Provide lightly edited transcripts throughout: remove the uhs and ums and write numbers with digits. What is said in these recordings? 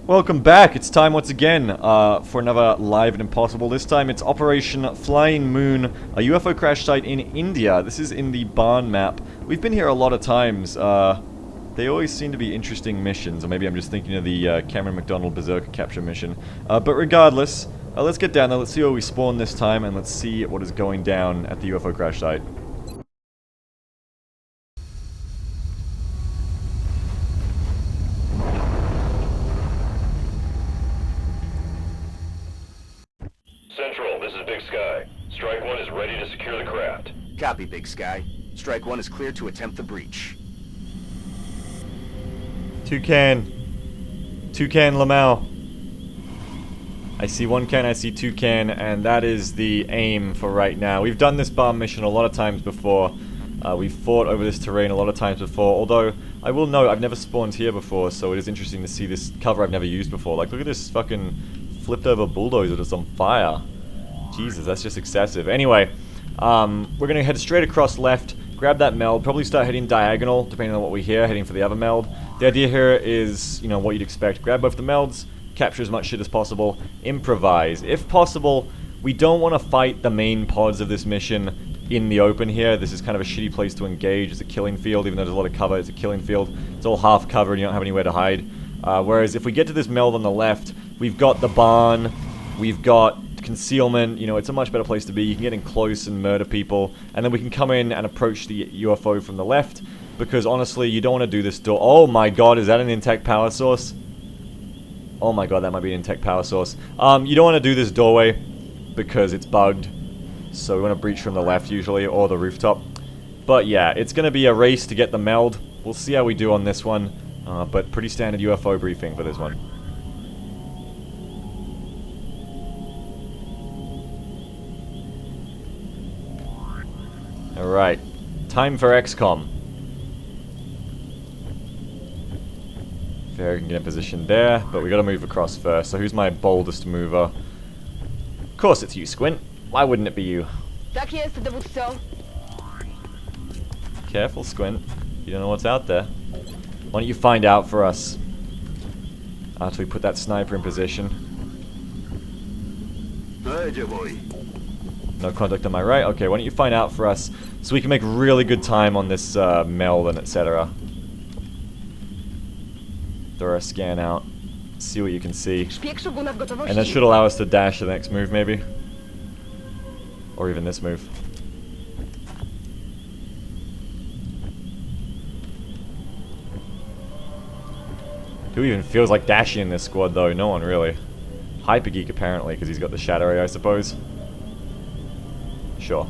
Welcome back. It's time once again for another Live and Impossible. This time it's Operation Flying Moon, a UFO crash site in India. This is in the barn map. We've been here a lot of times. They always seem to be interesting missions, or maybe I'm just thinking of the Cameron McDonald Berserker capture mission. But regardless, let's get down there. Let's see where we spawn this time, and let's see what is going down at the UFO crash site. Central, this is Big Sky. Strike 1 is ready to secure the craft. Copy, Big Sky. Strike 1 is clear to attempt the breach. Toucan Lamau. I see one can, I see two can, and that is the aim for right now. We've done this bomb mission a lot of times before. We've fought over this terrain a lot of times before, although I will note I've never spawned here before, so it is interesting to see this cover I've never used before. Like, look at this fucking flipped over bulldozer that's on fire. Jesus, that's just excessive. Anyway, we're gonna head straight across left, grab that meld, probably start heading diagonal, depending on what we hear, heading for the other meld. The idea here is, you know, what you'd expect. Grab both the melds, capture as much shit as possible, improvise. If possible, we don't want to fight the main pods of this mission in the open here. This is kind of a shitty place to engage. It's a killing field, even though there's a lot of cover, it's a killing field. It's all half covered and you don't have anywhere to hide. Whereas if we get to this meld on the left, we've got the barn, we've got concealment, you know, it's a much better place to be. You can get in close and murder people, and then we can come in and approach the UFO from the left, because honestly, you don't want to do this door. Oh my god, is that an intact power source? Oh my god, that might be an intact power source. You don't want to do this doorway, because it's bugged, so we want to breach from the left usually, or the rooftop. But yeah, it's going to be a race to get the meld. We'll see how we do on this one, but pretty standard UFO briefing for this one. Alright, time for XCOM. Fair can get in position there, but we gotta move across first. So who's my boldest mover? Of course it's you, Squint. Why wouldn't it be you? Careful, Squint. You don't know what's out there. Why don't you find out for us? After we put that sniper in position. No contact on my right. Okay, why don't you find out for us so we can make really good time on this meld and etc. Throw a scan out. See what you can see. And that should allow us to dash to the next move, maybe. Or even this move. Who even feels like dashing in this squad, though? No one, really. Hypergeek, apparently, because he's got the shadow ray, I suppose. Sure.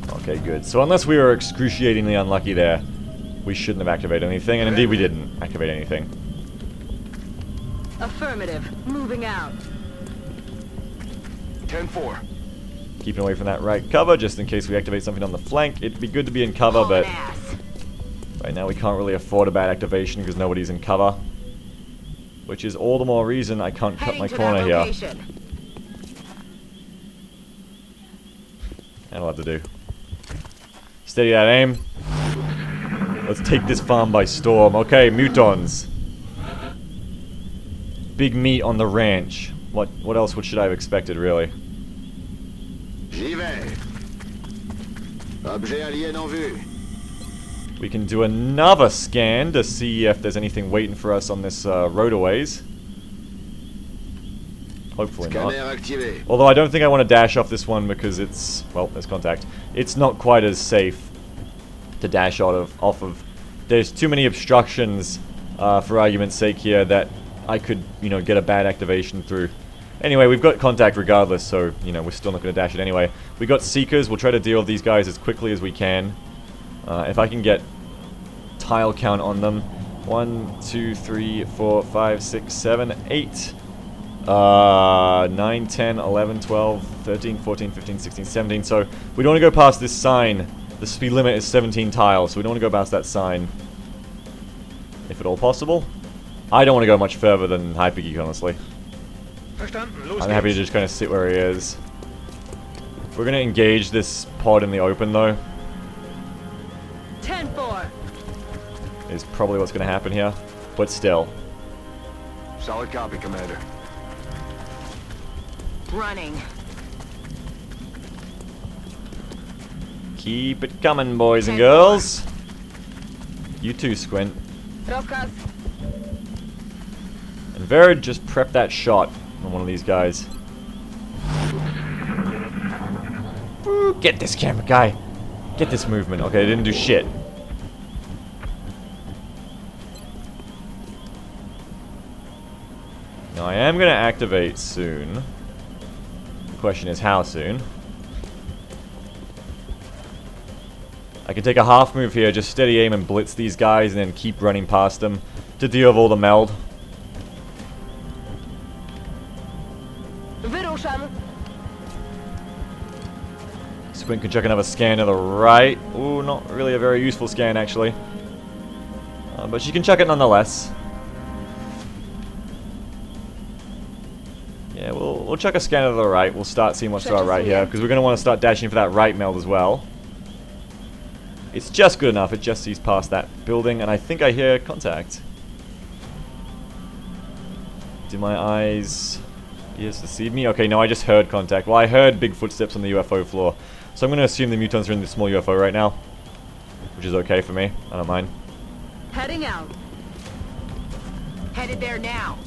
Okay, good. So unless we were excruciatingly unlucky there, we shouldn't have activated anything, and indeed we didn't activate anything. Affirmative. Moving out. 10-4. Keeping away from that right cover, just in case we activate something on the flank. It'd be good to be in cover, but right now we can't really afford a bad activation because nobody's in cover. Which is all the more reason I can't cut my corner here. And I'll have to do. Steady that aim. Let's take this farm by storm. Okay, Mutons. Big meat on the ranch. What else should I have expected, really? J'y vais. Objet alien en vue. We can do another scan to see if there's anything waiting for us on this roadaways. Hopefully not. Although I don't think I want to dash off this one because it's, well, there's contact. It's not quite as safe to dash off of. There's too many obstructions, for argument's sake here, that I could, you know, get a bad activation through. Anyway, we've got contact regardless, so, you know, we're still not going to dash it anyway. We got Seekers. We'll try to deal with these guys as quickly as we can. If I can get tile count on them. 1, 2, 3, 4, 5, 6, 7, 8. 9, 10, 11, 12, 13, 14, 15, 16, 17. So we don't want to go past this sign. The speed limit is 17 tiles, so we don't want to go past that sign. If at all possible. I don't want to go much further than Hypergeek, honestly. I'm happy to just kind of sit where he is. We're going to engage this pod in the open, though. 10-4. is probably what's going to happen here. But still. Solid copy, Commander. Running. Keep it coming, boys and 10 girls. You too, Squint. Rozkaz. And Verad, just prep that shot on one of these guys. Ooh, get this camera guy. Get this movement. Okay, they didn't do shit. Now I am going to activate soon. The question is how soon. I can take a half move here, just steady aim and blitz these guys and then keep running past them to deal with all the meld. Wyruszam. Squint can check another scan to the right. Ooh, not really a very useful scan actually. But she can check it nonetheless. Yeah, we'll check a scan to the right. We'll start seeing what's to our right here, because we're going to want to start dashing for that right meld as well. It's just good enough. It just sees past that building, and I think I hear contact. Do my eyes... Yes, deceive me? Okay, no, I just heard contact. Well, I heard big footsteps on the UFO floor. So I'm going to assume the Mutons are in the small UFO right now. Which is okay for me. I don't mind. Heading out. Headed there now.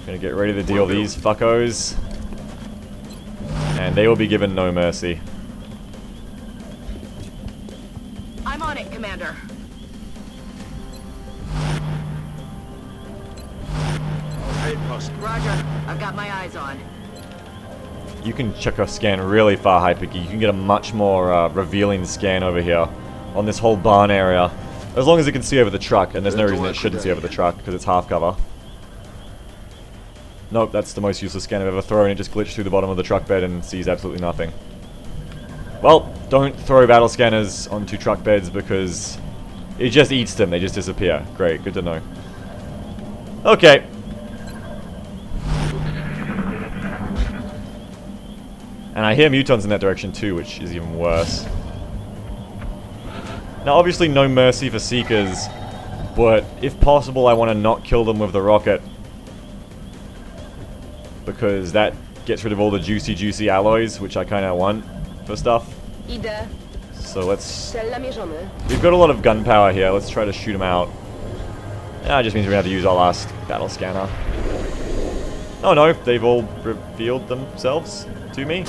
Gonna get ready to deal these fuckos. And they will be given no mercy. I'm on it, Commander. Roger. I've got my eyes on. You can check a scan really far, Hyperkey. You can get a much more revealing scan over here on this whole barn area. As long as it can see over the truck, and there's no reason it shouldn't see over the truck, because it's half cover. Nope, that's the most useless scan I've ever thrown. It just glitched through the bottom of the truck bed and sees absolutely nothing. Well, don't throw battle scanners onto truck beds because it just eats them. They just disappear. Great, good to know. Okay. And I hear Mutons in that direction too, which is even worse. Now, obviously no mercy for Seekers, but if possible I want to not kill them with the rocket. Because that gets rid of all the juicy alloys, which I kind of want for stuff. So let's... We've got a lot of gunpowder here. Let's try to shoot them out. Yeah, it just means we have to use our last battle scanner. Oh no, they've all revealed themselves to me.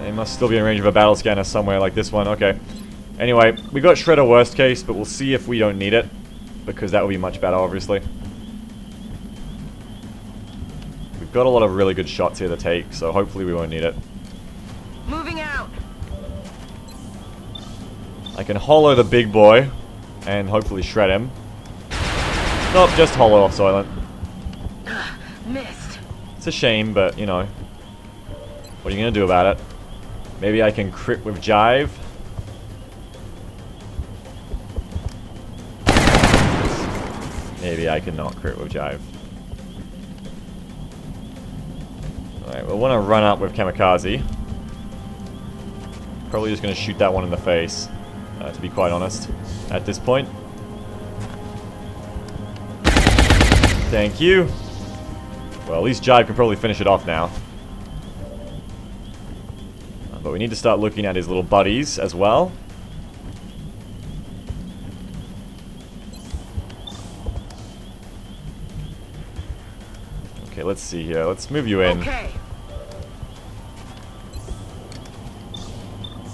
They must still be in range of a battle scanner somewhere like this one. Okay. Anyway, we got Shredder worst case, but we'll see if we don't need it. Because that would be much better, obviously. We've got a lot of really good shots here to take, so hopefully we won't need it. Moving out. I can hollow the big boy, and hopefully shred him. Nope, just hollow off Soylent. Missed. It's a shame, but, you know. What are you going to do about it? Maybe I can crit with Jive. Maybe I cannot crit with Jive. Alright, we'll want to run up with Kamikaze. Probably just going to shoot that one in the face, to be quite honest, at this point. Thank you. Well, at least Jive can probably finish it off now. But we need to start looking at his little buddies as well. Okay, let's see here. Let's move you in. Okay.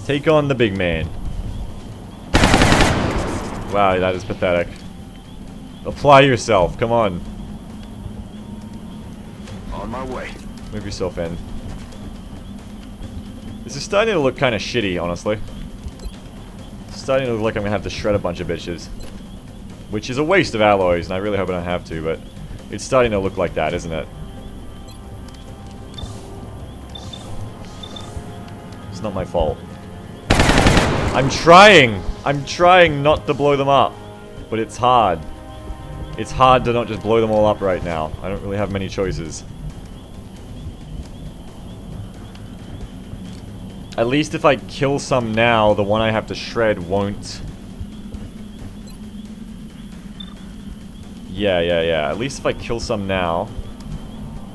Take on the big man. Wow, that is pathetic. Apply yourself, come on. On my way. Move yourself in. This is starting to look kind of shitty, honestly. It's starting to look like I'm going to have to shred a bunch of bitches. Which is a waste of alloys, and I really hope I don't have to, but it's starting to look like that, isn't it? It's not my fault. I'm trying! I'm trying not to blow them up. But it's hard. It's hard to not just blow them all up right now. I don't really have many choices. At least if I kill some now, the one I have to shred won't Yeah. At least if I kill some now,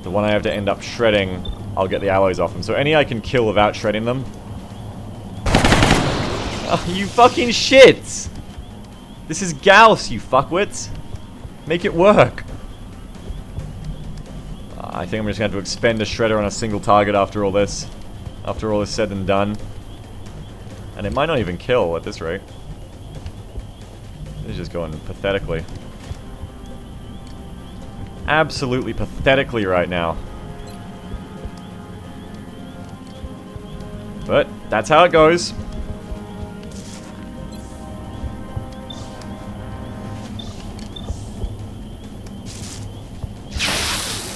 the one I have to end up shredding, I'll get the alloys off them. So any I can kill without shredding them. Oh, you fucking shits! This is Gauss, you fuckwits. Make it work. I think I'm just going to have to expend a shredder on a single target after all this. After all is said and done. And it might not even kill at this rate. This is just going pathetically. Absolutely pathetically right now. But that's how it goes.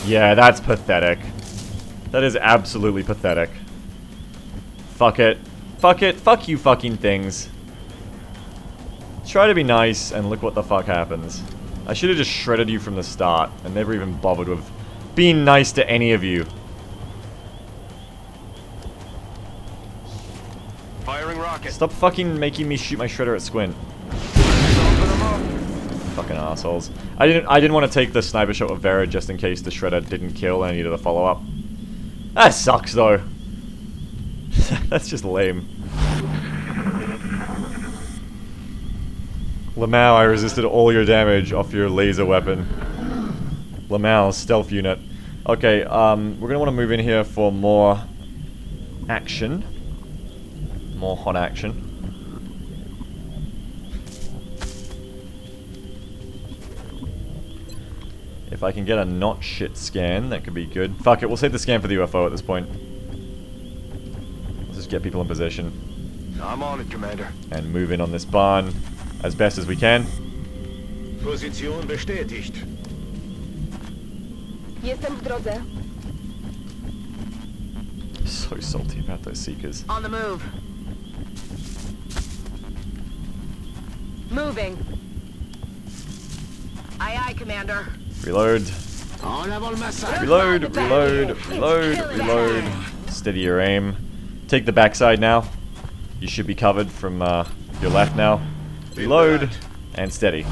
Yeah, that's pathetic. That is absolutely pathetic. Fuck it. Fuck it. Fuck you fucking things. Try to be nice and look what the fuck happens. I should have just shredded you from the start and never even bothered with being nice to any of you. Firing rocket. Stop fucking making me shoot my shredder at Squint. Fucking assholes. I didn't want to take the sniper shot with Vera just in case the shredder didn't kill and I needed a follow-up. That sucks though. That's just lame. Lamau, I resisted all your damage off your laser weapon. Lamau, stealth unit. Okay, we're gonna want to move in here for more action. More hot action. If I can get a not shit scan, that could be good. Fuck it, we'll save the scan for the UFO at this point. Let's just get people in position. I'm on it, Commander. And move in on this barn as best as we can. Position bestätigt. Jestem w drodze. So salty about those seekers. On the move. Moving. Aye, Commander. Reload. Reload, reload. Steady your aim. Take the backside now. You should be covered from your left now. Reload. And steady.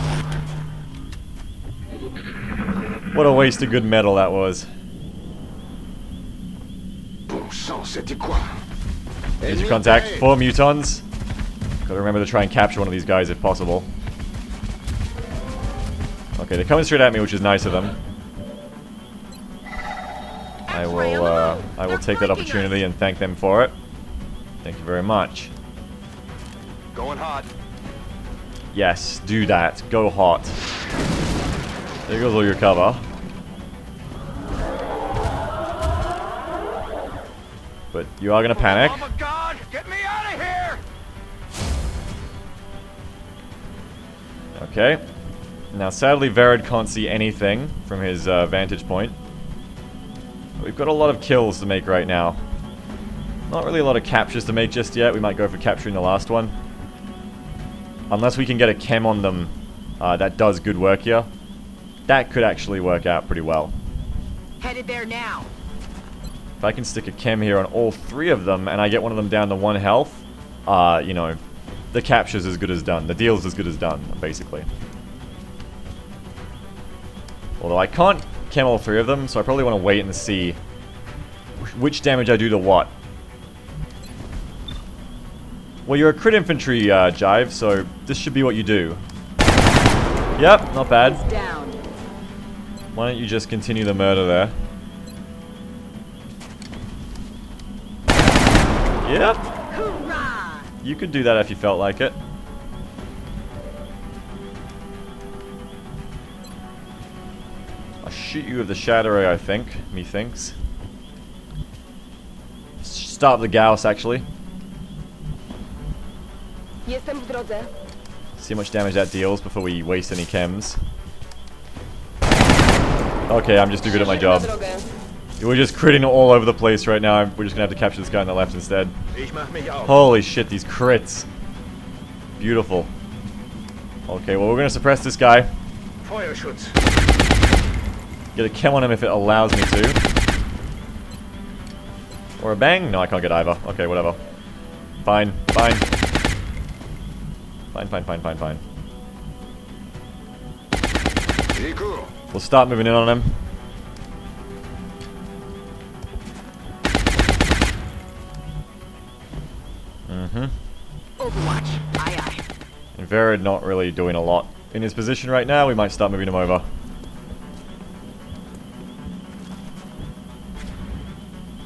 What a waste of good metal that was. Here's your contact. 4 Mutons. Gotta remember to try and capture one of these guys if possible. Okay, they're coming straight at me, which is nice of them. I will take that opportunity and thank them for it. Thank you very much. Going hot. Yes, do that. Go hot. There goes all your cover. But you are gonna panic. Oh my God! Get me out of here! Okay. Now, sadly, Verid can't see anything from his vantage point. But we've got a lot of kills to make right now. Not really a lot of captures to make just yet. We might go for capturing the last one. Unless we can get a chem on them that does good work here. That could actually work out pretty well. Headed there now. If I can stick a chem here on all 3 of them and I get one of them down to 1 health, you know, the capture's as good as done. The deal's as good as done, basically. Although I can't chem all 3 of them, so I probably want to wait and see which damage I do to what. Well, you're a crit infantry, Jive, so this should be what you do. Yep, not bad. Down. Why don't you just continue the murder there? Yep. Hoorah! You could do that if you felt like it. I'll shoot you with the Shadow Ray, I think. Methinks. Start with the Gauss, actually. Jestem w drodze. See how much damage that deals before we waste any chems. Okay, I'm just too good at my job. We're just critting all over the place right now. We're just gonna have to capture this guy on the left instead. Holy shit, these crits. Beautiful. Okay, well, we're gonna suppress this guy. Get a chem on him if it allows me to. Or a bang? No, I can't get either. Okay, whatever. Fine, fine. Fine. We'll start moving in on him. Overwatch. Aye, aye. And Verid not really doing a lot in his position right now. We might start moving him over.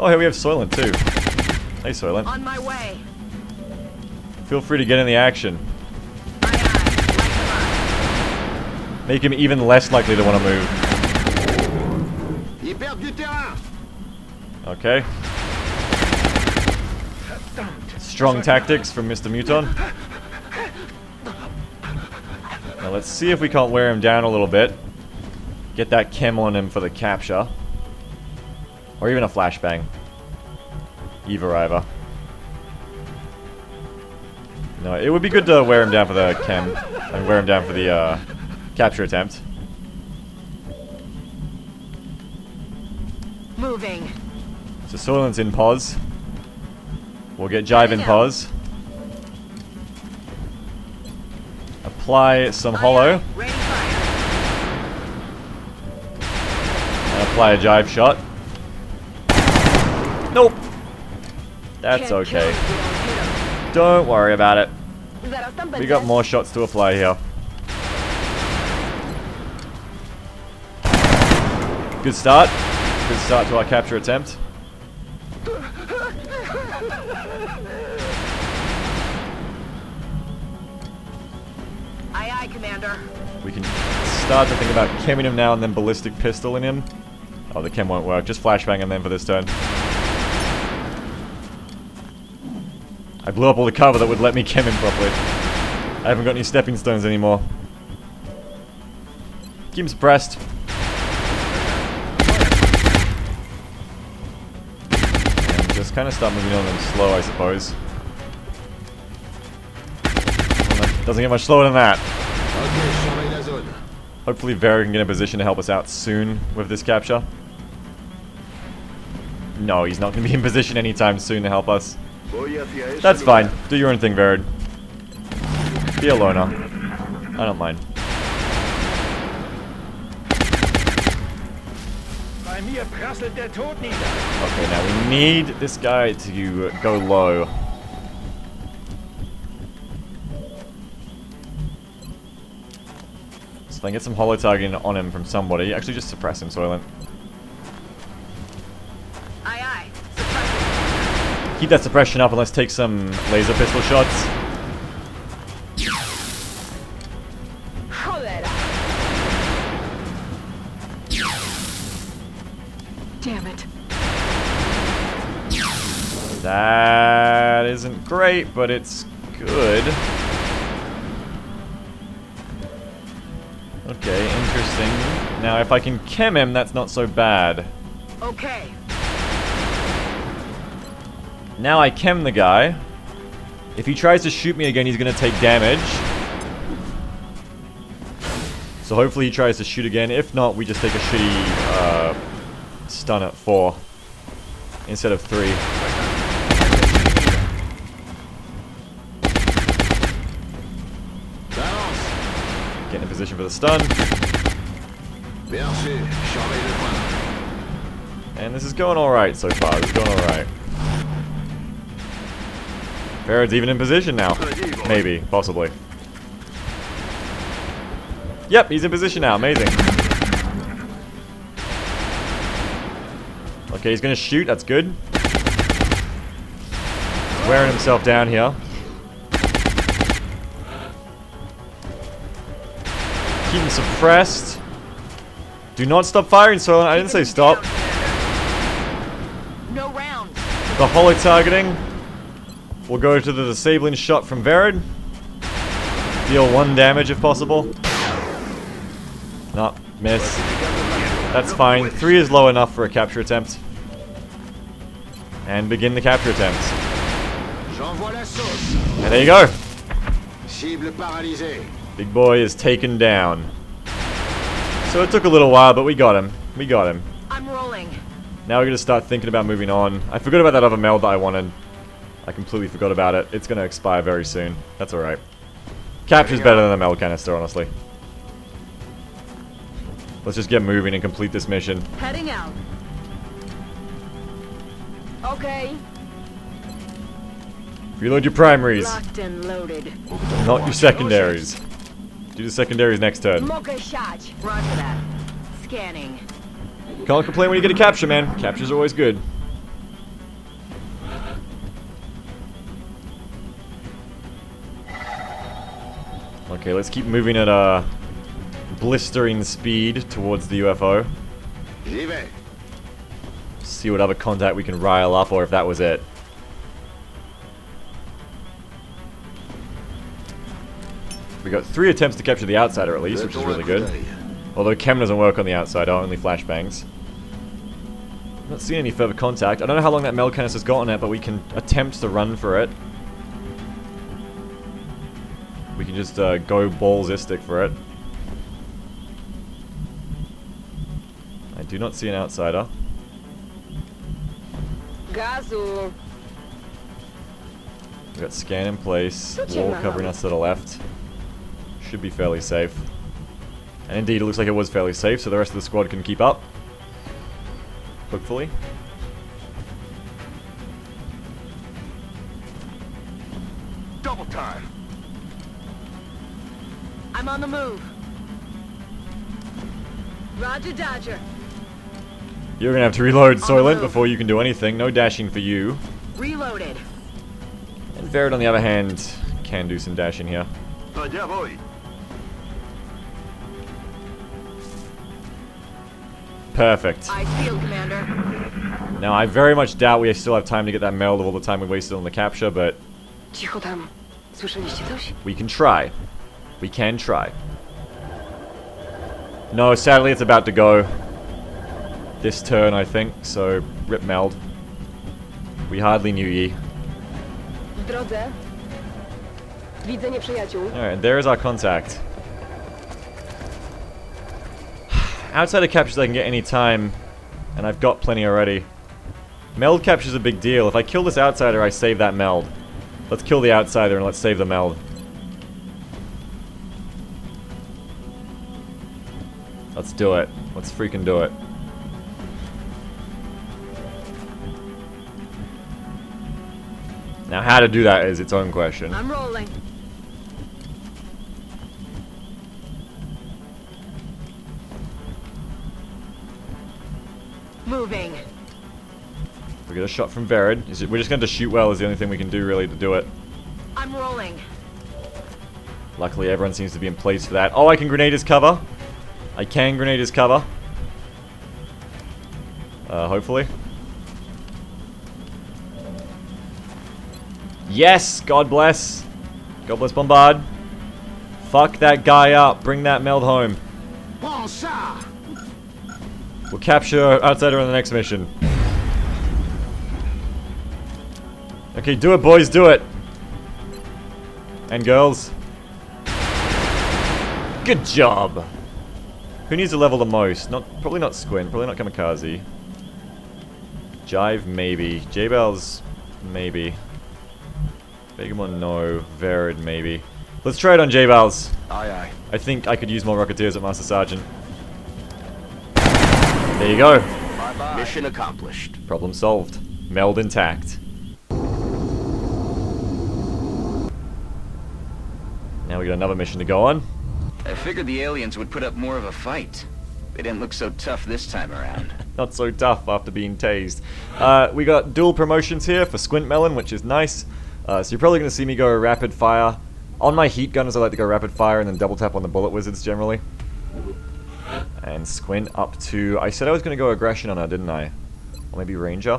Oh, here we have Soylent too. Hey, Soylent. On my way. Feel free to get in the action. Aye, aye. Light them up. Make him even less likely to want to move. Ils perdent du terrain. Okay. Strong tactics from Mr. Muton. Now let's see if we can't wear him down a little bit. Get that chem on him for the capture. Or even a flashbang. Either. No, it would be good to wear him down for the chem. And wear him down for the capture attempt. Moving. So Soylent's in pause. We'll get Jive in pause. Apply some hollow. Ready fire. And apply a Jive shot. Nope. That's Can't kill okay. him if we don't hit him. Don't worry about it. Zaraz tam We będę. got more shots to apply here. Good start. Good start to our capture attempt. Aye, aye, Commander. We can start to think about chemming him now and then ballistic pistol in him. Oh, the chem won't work. Just flashbang him then for this turn. I blew up all the cover that would let me chem him properly. I haven't got any stepping stones anymore. Keep him suppressed. And just kind of start moving on them slow, I suppose. Doesn't get much slower than that. Hopefully Vera can get in a position to help us out soon with this capture. No, he's not going to be in position anytime soon to help us. That's fine. Do your own thing, Verid. Be a loner. I don't mind. Okay, now we need this guy to go low. So then get some holo targeting on him from somebody. Actually, just suppress him, Soylent. Aye, aye. Suppressing. Keep that suppression up and let's take some laser pistol shots. Cholera. Damn it. That isn't great, but it's good. Okay, interesting. Now, if I can chem him, that's not so bad. Okay. Now I chem the guy. If he tries to shoot me again, he's going to take damage. So hopefully he tries to shoot again. If not, we just take a shitty stun at 4 instead of 3. Get in position for the stun. And this is going alright so far. This is going alright. Verid's even in position now. Maybe. Possibly. Yep, he's in position now. Amazing. Okay, he's gonna shoot. That's good. He's wearing himself down here. Keep him suppressed. Do not stop firing, Soylent. I didn't say stop. No rounds. The holo targeting. We'll go to the disabling shot from Verid. Deal 1 damage if possible. No, miss. That's fine. 3 is low enough for a capture attempt. And begin the capture attempt. And there you go. Big boy is taken down. So it took a little while, but we got him. We got him. I'm rolling. Now we're going to start thinking about moving on. I forgot about that other meld that I wanted. I completely forgot about it. It's going to expire very soon. That's alright. Capture's better than a meld canister, honestly. Let's just get moving and complete this mission. Heading out. Okay. Reload your primaries, Locked and loaded. not your secondaries. Do the secondaries next turn. Roger that. Scanning. Can't complain when you get a capture, man. Capture's always good. Okay, let's keep moving at a blistering speed towards the UFO. See what other contact we can rile up, or if that was it. We got 3 attempts to capture the outsider at least, which is really good. Although chem doesn't work on the outsider, only flashbangs. Not seeing any further contact. I don't know how long that meld canister's got on it, but we can attempt to run for it. We can just go ballsistic for it. I do not see an outsider. Gazu. We got scan in place, wall covering us to the left. Should be fairly safe. And indeed, it looks like it was fairly safe, so the rest of the squad can keep up. Hopefully. Double time. I'm on the move. Roger Dodger. You're gonna have to reload Soylent move. before you can do anything. No dashing for you. Reloaded. And Verid, on the other hand, can do some dashing here. Perfect. Eyes field, Commander. Now, I very much doubt we still have time to get that meld of all the time we wasted on the capture, but Cicho tam. Słyszeliście coś? we can try. We can try. No, sadly it's about to go. This turn, I think, so rip meld. We hardly knew ye. W drodze. Widzę nieprzyjaciół. Alright, there is our contact. Outside of captures I can get any time, and I've got plenty already. Meld capture's a big deal. If I kill this outsider, I save that meld. Let's kill the outsider and let's save the meld. Let's do it. Let's freaking do it. Now, how to do that is its own question. I'm rolling. Moving. We get a shot from Verid. We're just going to shoot well is the only thing we can do really to do it. I'm rolling. Luckily, everyone seems to be in place for that. Oh, I can grenade his cover. I can grenade his cover. Hopefully. Yes! God bless. God bless Bombard. Fuck that guy up. Bring that meld home. We'll capture Outsider on the next mission. Okay, do it, boys, do it. And girls. Good job. Who needs to level the most? Probably not Squint, probably not Kamikaze. Jive, maybe. J-Bells, maybe. Beaglerush, no. Verid, maybe. Let's try it on J-Bells. Aye, aye. I think I could use more Rocketeers at Master Sergeant. There you go. Bye-bye. Mission accomplished. Problem solved. Meld intact. Now we got another mission to go on. I figured the aliens would put up more of a fight. They didn't look so tough this time around. Not so tough after being tased. We got dual promotions here for Squint Melon, which is nice. So you're probably going to see me go rapid fire. On my heat gunners, I like to go rapid fire and then double tap on the bullet wizards generally. And Squint up to... I said I was going to go aggression on her, didn't I? Or maybe ranger.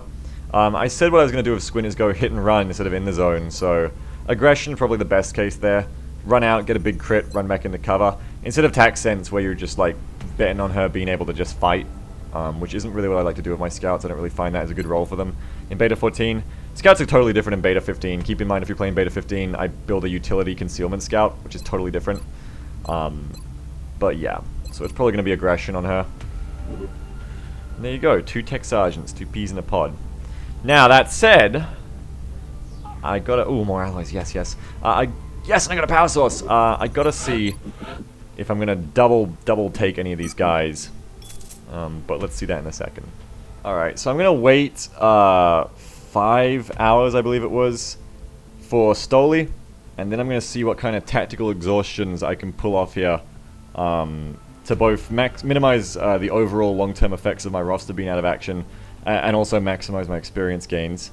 I said what I was going to do with Squint is go hit and run instead of in the zone. So aggression, probably the best case there. Run out, get a big crit, run back into cover. Instead of tax sense, where you're just like betting on her being able to just fight. Which isn't really what I like to do with my scouts. I don't really find that as a good role for them. In Beta 14, scouts are totally different in Beta 15. Keep in mind, if you're playing Beta 15, I build a utility concealment scout, which is totally different. But yeah, so it's probably going to be aggression on her. And there you go, 2 tech sergeants, 2 peas in a pod. Now, that said, I gotta... Ooh, more alloys, yes, yes. Yes, I got a power source! I gotta see if I'm gonna double take any of these guys. But let's see that in a second. Alright, so I'm going to wait 5 hours, I believe it was, for Stoli. And then I'm going to see what kind of tactical exhaustions I can pull off here. To both minimize the overall long-term effects of my roster being out of action. And also maximize my experience gains.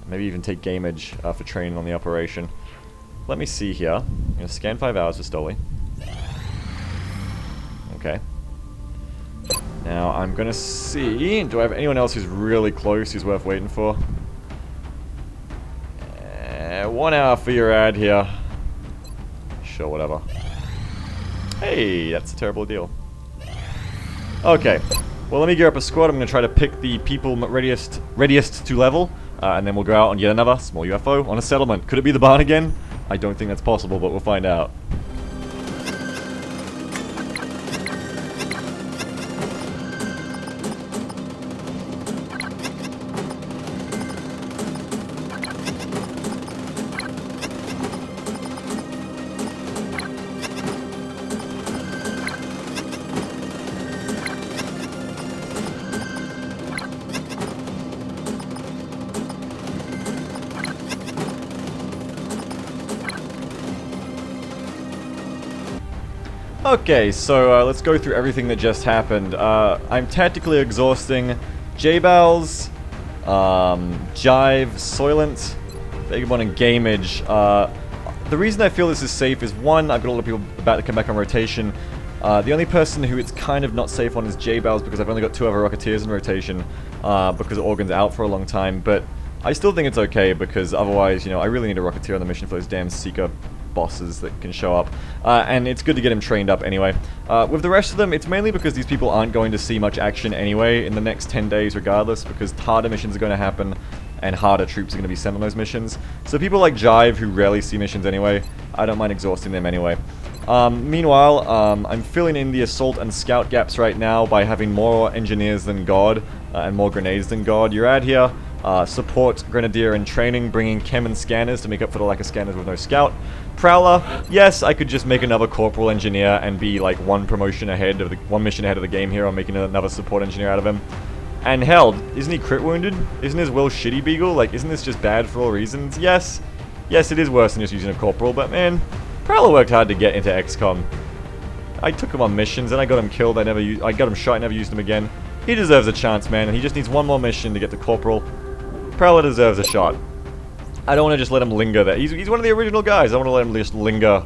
Maybe even take gameage for training on the operation. Let me see here. I'm going to scan 5 hours for Stoli. Okay. Now I'm going to see... Do I have anyone else who's really close who's worth waiting for? 1 hour for your ad here. Sure, whatever. Hey, that's a terrible deal. Okay. Well, let me gear up a squad. I'm going to try to pick the people readiest to level. And then we'll go out on yet another small UFO on a settlement. Could it be the barn again? I don't think that's possible, but we'll find out. Okay, so let's go through everything that just happened. I'm tactically exhausting J-Bowls, Jive, Soylent, Vagabond, and Gameage. The reason I feel this is safe is, one, I've got a lot of people about to come back on rotation. The only person who it's kind of not safe on is J-Bowls, because I've only got 2 other Rocketeers in rotation, because Organ's out for a long time, but I still think it's okay, because otherwise, you know, I really need a Rocketeer on the mission for those damn Seeker bosses that can show up, and it's good to get him trained up anyway. With the rest of them, it's mainly because these people aren't going to see much action anyway in the next 10 days regardless, because harder missions are going to happen, and harder troops are going to be sent on those missions. So people like Jive, who rarely see missions anyway, I don't mind exhausting them anyway. Meanwhile, I'm filling in the assault and scout gaps right now by having more engineers than God, and more grenades than God. Your ad here, support Grenadier in training, bringing chem and scanners to make up for the lack of scanners with no scout. Prowler, yes, I could just make another corporal engineer and be like one mission ahead of the game here on making another support engineer out of him. And hell, isn't he crit wounded? Isn't his will shitty, Beagle? Like, isn't this just bad for all reasons? Yes, it is worse than just using a corporal, but man, Prowler worked hard to get into XCOM. I took him on missions and I got him killed. I got him shot, I never used him again. He deserves a chance, man, and he just needs one more mission to get to corporal. Prowler deserves a shot. I don't want to just let him linger there. He's one of the original guys. I want to let him just linger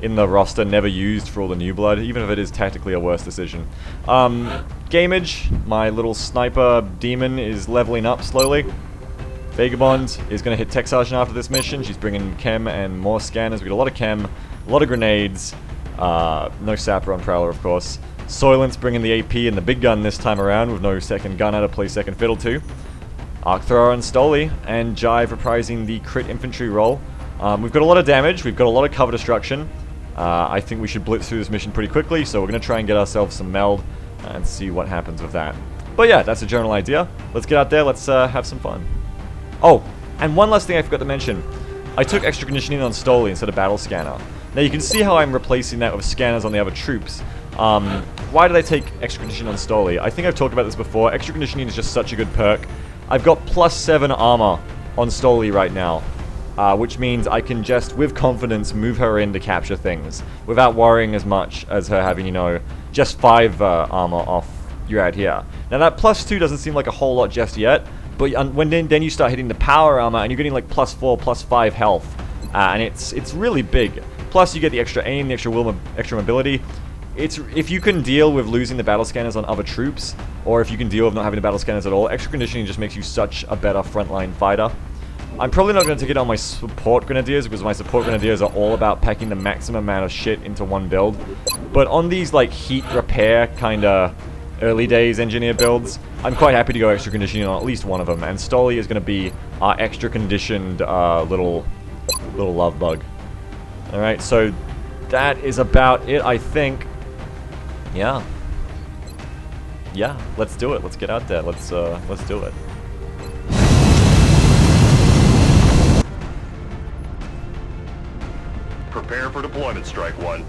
in the roster, never used for all the new blood, even if it is tactically a worse decision. Gameage, my little sniper demon, is leveling up slowly. Vagabond is going to hit Tech Sergeant after this mission. She's bringing chem and more scanners. We got a lot of chem, a lot of grenades. No sapper on Prowler, of course. Soylent's bringing the AP and the big gun this time around with no second gunner to play second fiddle to. Arc Thrower and Stoli, and Jive reprising the crit infantry role. We've got a lot of damage, we've got a lot of cover destruction. I think we should blitz through this mission pretty quickly, so we're going to try and get ourselves some meld and see what happens with that. But yeah, that's a general idea. Let's get out there, let's have some fun. Oh, and one last thing I forgot to mention. I took extra conditioning on Stoli instead of battle scanner. Now you can see how I'm replacing that with scanners on the other troops. Why did I take extra conditioning on Stoli? I think I've talked about this before. Extra conditioning is just such a good perk. I've got +7 armor on Stoli right now, which means I can just, with confidence, move her in to capture things without worrying as much as her having, you know, just 5 armor off your ad here. Now that +2 doesn't seem like a whole lot just yet, but when then you start hitting the power armor and you're getting like +4, +5 health, and it's really big. Plus you get the extra aim, the extra mobility. If you can deal with losing the battle scanners on other troops, or if you can deal with not having the battle scanners at all, extra conditioning just makes you such a better frontline fighter. I'm probably not going to take it on my support grenadiers, because my support grenadiers are all about packing the maximum amount of shit into one build. But on these like heat repair kind of early days engineer builds, I'm quite happy to go extra conditioning on at least one of them, and Stoli is going to be our extra conditioned little love bug. Alright, so that is about it, I think. Yeah, let's do it. Let's get out there. Let's do it. Prepare for deployment, Strike One.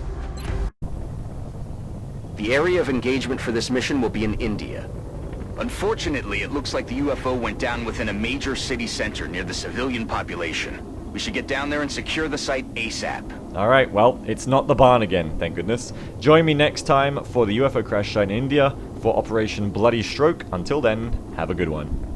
The area of engagement for this mission will be in India. Unfortunately, it looks like the UFO went down within a major city center near the civilian population. We should get down there and secure the site ASAP. Alright, well, it's not the barn again, thank goodness. Join me next time for the UFO crash site in India for Operation Bloody Stroke. Until then, have a good one.